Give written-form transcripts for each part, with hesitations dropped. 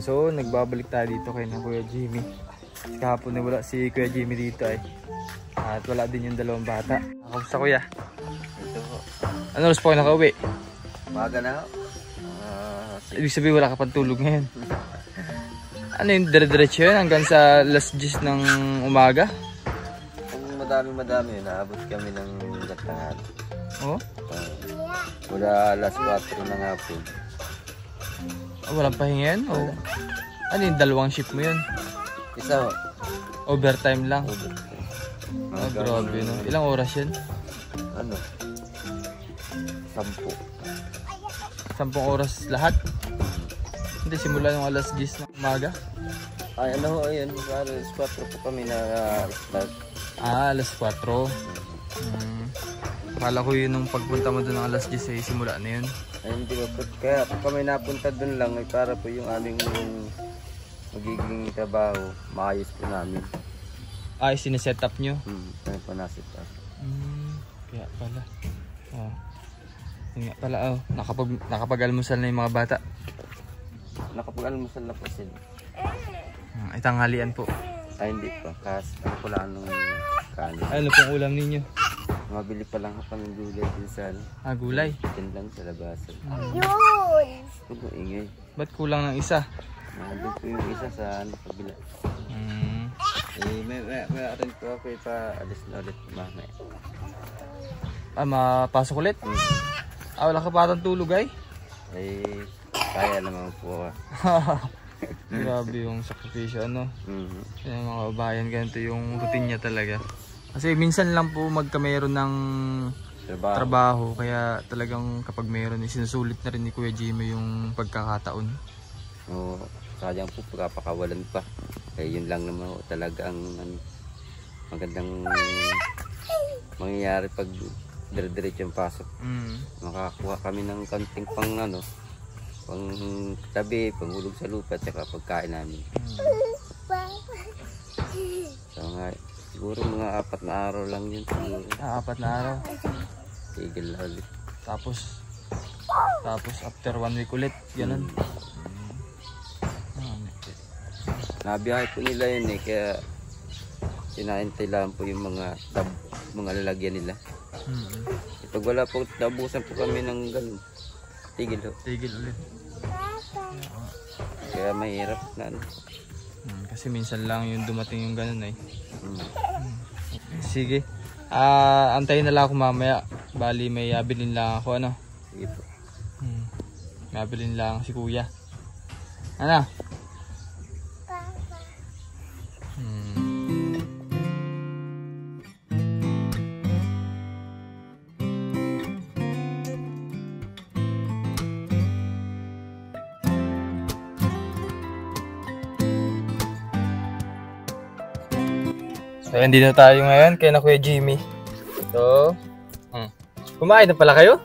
Ayan, so nagbabalik tayo dito kay na Kuya Jimmy. Kahapon na wala si Kuya Jimmy dito ay. At wala din yung dalawang bata. Kamusta Kuya? Ito po. Ano oras po kayo nakauwi? Maga na ho. Ibig sabihin wala ka pang tulog ngayon. Ano yung dire-diretso yun hanggang sa alas 10 ng umaga? Kung madami, naabot kami ng gatangan. Oh? Wala alas 4 ng hapon. Oh, walang pahinga yan? Oh. Ano yung dalawang shift mo yun? Isa ho. Overtime lang? Overtime. Oh, grabe no. Ilang oras yun? Ano? 10. 10 oras lahat? Hindi, simula ng alas 10 ng umaga? Ay, ano ho, ayun. Alas 4 po kami na start. Ah, alas 4. Akala ko yun nung pagpunta mo doon ng alas 10 ay simula na yun. Ay, hindi po. Kaya po kami napunta doon lang ay para po yung aming magiging trabaho, maayos po namin. Ay, sineset up nyo? Kami po nasit up. Kaya pala. Oh. Yun nga pala, oh. Nakapag-almusal na yung mga bata. Nakapag-almusal na po sila. Ay, tanghalian po. Ay, hindi pa. Kasi ano po lang nung kanin. Ay, ano pong ulam ninyo? Mabili pa lang kami ng gulay din sa gulay? Chicken lang sa labasan. Yun! Ito po, ingay. Ba't kulang ng isa? Nandun po yung isa sa kabila. May rin po ako pa-alis na ulit mamaya. Ah, mapasok ulit? Ah, wala ka patang tulog ay? Ay, kaya naman po. Grabe yung sakripisyo, ano? Yung mga babayan, ganito yung routine niya talaga. Kasi minsan lang po magkameron ng trabaho, kaya talagang kapag meron, sinusulit na rin ni Kuya Jimmy yung pagkakataon. Oo, sayang po pagkapakawalan pa. Kaya yun lang naman talaga ang magandang mangyayari pag dire-diretso yung pasok. Makakuha kami ng konting pang pang tabi, panghulog sa lupa at saka pagkain namin. So nga, siguro mga 4 na araw lang yun siguro. 4 na araw? Tigil ulit. Tapos after 1 week ulit, ganun. Nabiyahe po nila yun kaya sinaintay lang po yung mga lalagyan nila. Pag wala po, nabusan po kami ng ganun. Tigil ulit. Kaya mahirap na kasi minsan lang yung dumating yung ganun eh. Sige. Antayin na lang ako mamaya. Bali may abilin lang ako Sige po. May abilin lang si Kuya. Ano? So, hindi na tayo ngayon kay na Kuya Jimmy. So, kumain na pala kayo?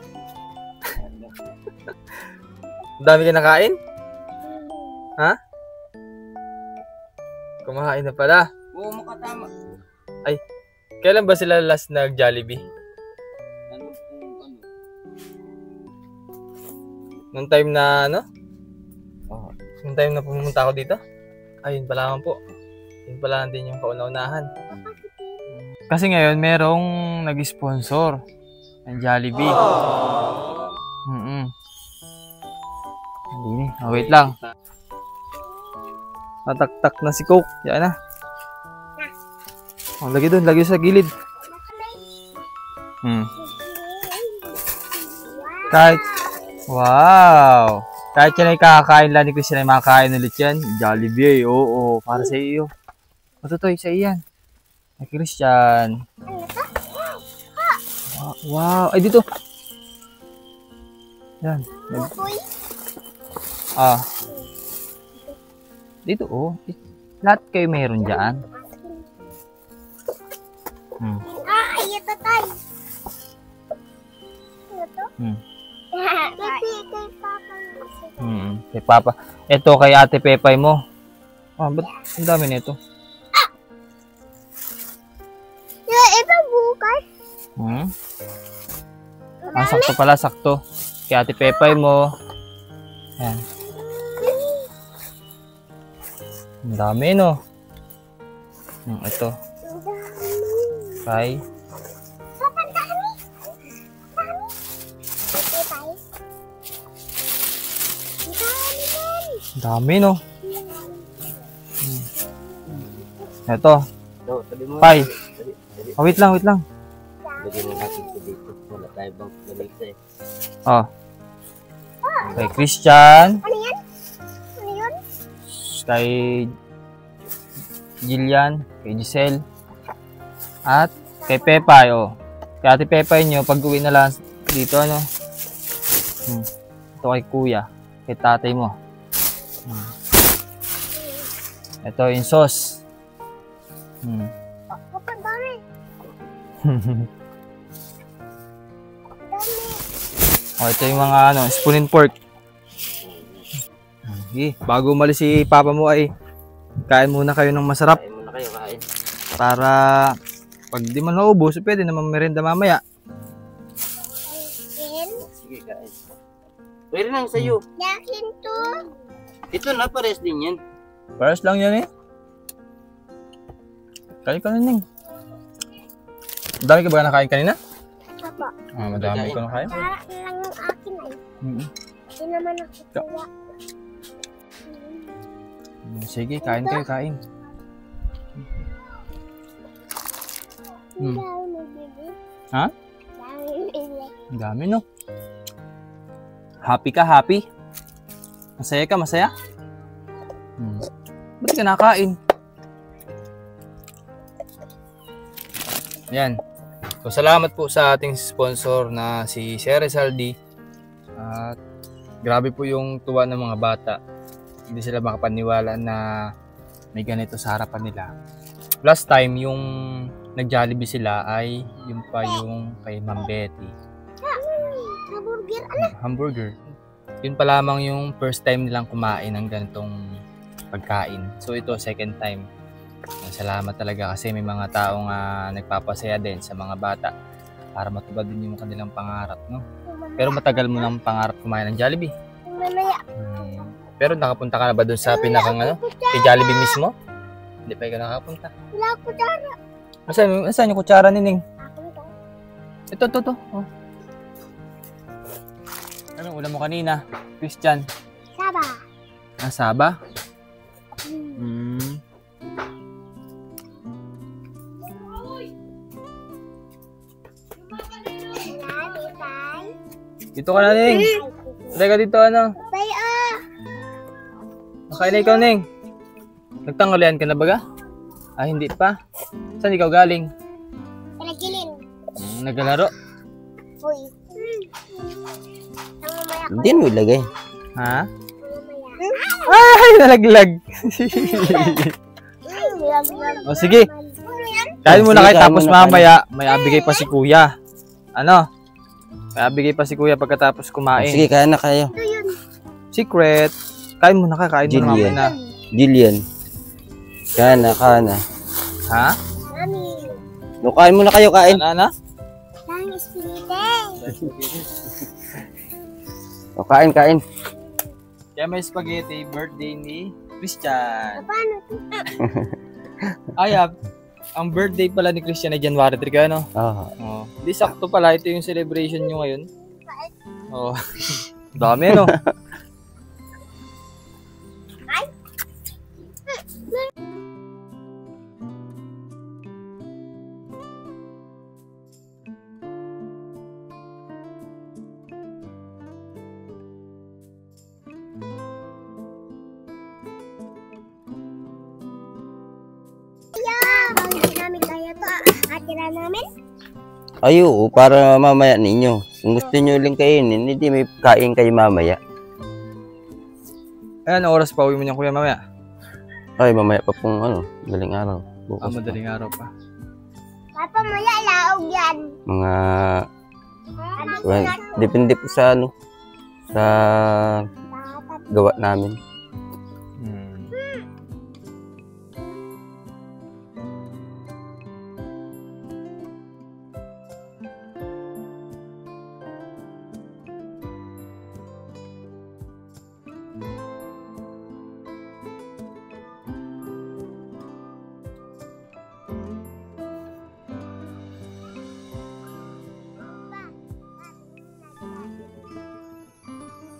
Ang dami kayo nakain? Ha? Kumain na pala. Oo, makatama. Ay, kailan ba sila last nag-Jollibee? Nung time na Nung time na pumunta ako dito? Ayun pala naman po. Yun pala din yung kauna-unahan. Kasi ngayon merong nag-sponsor ng Jollibee. Wait lang. Nataktak na si Coke. Yan na. Lagi doon, lagi sa gilid. Kahit wow. Kahit yan ay kakakain lang ni Christian ay makakain ulit yan. Jollibee, oo, para sa iyo. Matutoy sa iyan. Ay Christian. Wow, ay dito. Yan. Dito oh. Lahat kayo mayroon diyan. Ito tayo. Ito? Kay Papa. Ito kay Ate Pepay mo. Ba't ang dami nito? Ito bukas. Sakto pala, sakto. Kay Ate Pepay mo. Yan. Ang dami, no? Ito. Kay. Sobrang dami. Ito tayo. Ang dami yan. Dami, no? Ito. Sabi mo. Pai. Oh, wait lang. Lagyan na natin ito dito. Wala tayo bang lamig eh. Oh. Kay Christian. Ano yan? Ano yun? Kay Jillian. Kay Giselle. At kay Pepay, oh. Kay Ate Pepay nyo, pag uwi na lang dito, ano? Ito kay Kuya. Kay tatay mo. Ito yung sauce. Sobrang dami. Oh, ito yung mga ano, spoon and fork. Bago umalis si Papa mo ay kain muna kayo ng masarap. Kain muna kayo, kain. Para pag di man maubos, pwede naman merienda mamaya. Sige, kain. Pwede lang sa'yo. Yakin to. Ito na, pares din yan. Paras lang yan eh. Kain ka na ning. Madami ka ba nakain kanina? Apo. Madami ka nakain. Para lang yung akin ay. Hindi naman ako tuwa. Sige, kain kayo, kain. Ang dami nagbili. Ha? Dami nagbili. Ang dami, no? Happy ka, happy? Masaya ka, masaya? Ba't ka nakain? Yan. So, salamat po sa ating sponsor na si Sir Saldi. At grabe po yung tuwa ng mga bata. Hindi sila makapaniwala na may ganito sa harapan nila. Last time, yung nag-Jollibee sila ay yung pa yung kay Ma'am Betty. Hamburger. Hamburger. Yun pa lamang yung first time nilang kumain ng ganitong pagkain. So ito, second time. Salamat talaga kasi may mga taong nagpapasaya din sa mga bata para matupad din yung kanilang pangarap, no? Pero matagal mo nang pangarap kumain ng Jollibee. Mamaya. Pero nakapunta ka na ba dun sa pinakang kay Jollibee mismo? Hindi pa ikaw nakapunta. Wala ko dara. Asan yung kutsara ni Ning? Ako to. Ito. Oh. Anong ulam mo kanina, Christian? Saba. Saba? Dito ka na, Ning. Teka dito, ano? Bay Nakain na ikaw, Ning. Nagtanggalian ka na baga? Hindi pa. Saan ikaw galing? Pinagilin. Naglalaro? Uy. Mamaya ko. Hindi mo ilagay. Ha? Mamaya. Ay, nalaglag. O sige. Kain muna kayo tapos mamaya may abigay pa si Kuya. Ano? May abigay pa si Kuya pagkatapos kumain. Sige, kain na kayo. Secret. Kain muna ka, kain muna Jillian. na. Jillian. Kain na. Ha? Mami. No, kain muna kayo, kain. Ano? Lang espinite. O, kain. Kaya may spaghetti birthday ni Christian. Paano to? Ang birthday pala ni Christian ay January 3 kaya, no? Oo. Di sakto pala. Ito yung celebration nyo ngayon. Dami, no? Hindi namin kaya to. Atira namin. Ay, oo, para mamaya ninyo. Kung gusto nyo uling kainin, hindi may kain kayo mamaya. Ayan, oras pa uwi mo niyan, Kuya, mamaya. Ay, mamaya pa pong daling araw. Bukas pa. Madaling araw pa. Papa, maya laog yan. Mga, depende po sa sa gawa namin.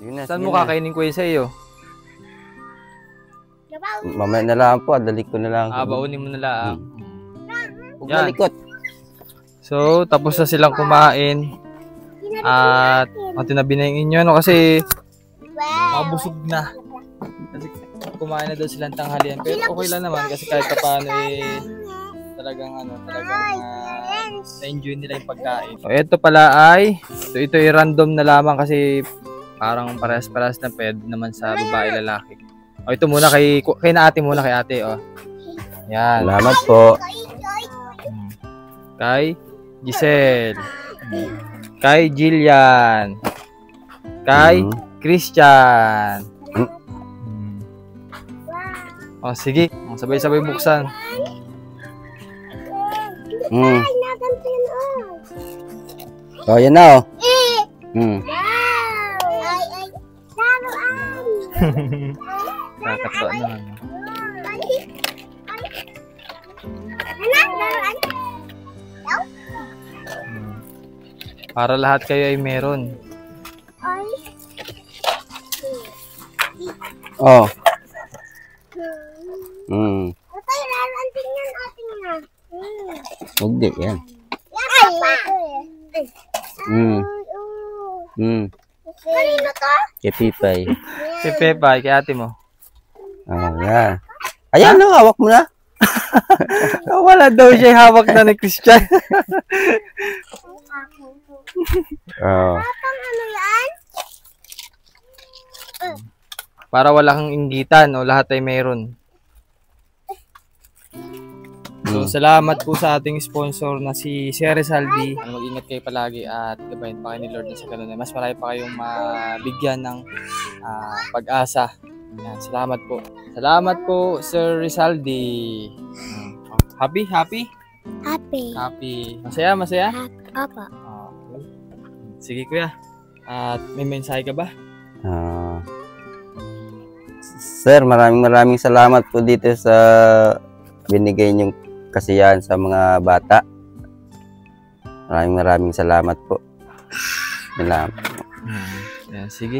Yun na, Saan sige mo na. kakainin kuya sa iyo? Mamaya na lang po, dali ko na lang. Baunin mo na lang. Huwag Yan. malikot. So, tapos na silang kumain. At tinabi na yung inyo, no? Kasi mabusog na. Kasi kumain na daw silang tanghalian. Pero okay lang naman kasi kahit paano talagang na-enjoy nila yung pagkain. So, ito pala ay, ito ay random na lamang kasi parang parehas-parehas na pwede naman sa babae lalaki. O, ito muna kay na ate muna, kay ate, oh. Yan. Salamat po. Kay Giselle. Kay Jillian. Kay Christian. O, sige. Sabay-sabay buksan. Oh, yan na, oh. Kakatawa naman. Para lahat kayo ay meron. Oh. Huwag di, yan. Kanino to? Kay Pipay. Kay Pepa, kay ate mo. Oh, yan. Ayan, no, hawak mo na. Wala daw siya hawak na ni Christian. Oh. Patang ano yan? Para wala kang inggitan o lahat ay meron. So, salamat po sa ating sponsor na si Sir Saldi. Mag-ingat kayo palagi at gabayan pa kayo ni Lord na sa ganun. Mas marami pa kayong mabigyan ng pag-asa. Yan, salamat po. Salamat po, Sir Rizaldi. Happy? Happy? Happy. Happy. Masaya? Masaya? Apa. Okay. Sige kuya. At may mensahe ka ba? Sir, maraming salamat po dito sa binigay niyong kasiyahan sa mga bata. Maraming salamat po. Salamat. Yan, sige.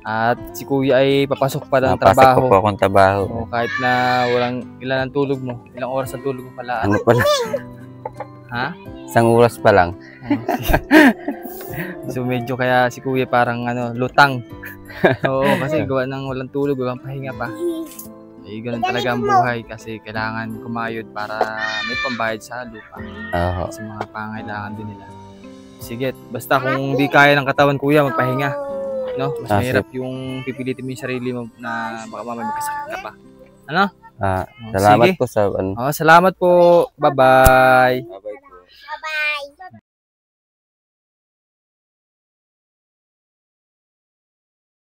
At si kuya ay papasok pa ng Pasok trabaho. po akong trabaho. O, kahit na ilan ang tulog mo. Ilang oras ang tulog mo pala. Ano pala? Ha? Isang oras pa lang. So medyo kaya si kuya parang lutang. Oo, kasi gawa ng walang tulog, walang pahinga pa. Eh, ganun talaga ang buhay kasi kailangan kumayod para may pambayad sa lupa. Sa mga pangailangan din nila. Sige, basta kung hindi kaya ng katawan kuya, magpahinga. No? Mas mahirap yung pipilitin mo yung sarili mo na baka mamaya magkasakit ka pa. Ano? Salamat Sige. po sa Salamat po. Bye-bye.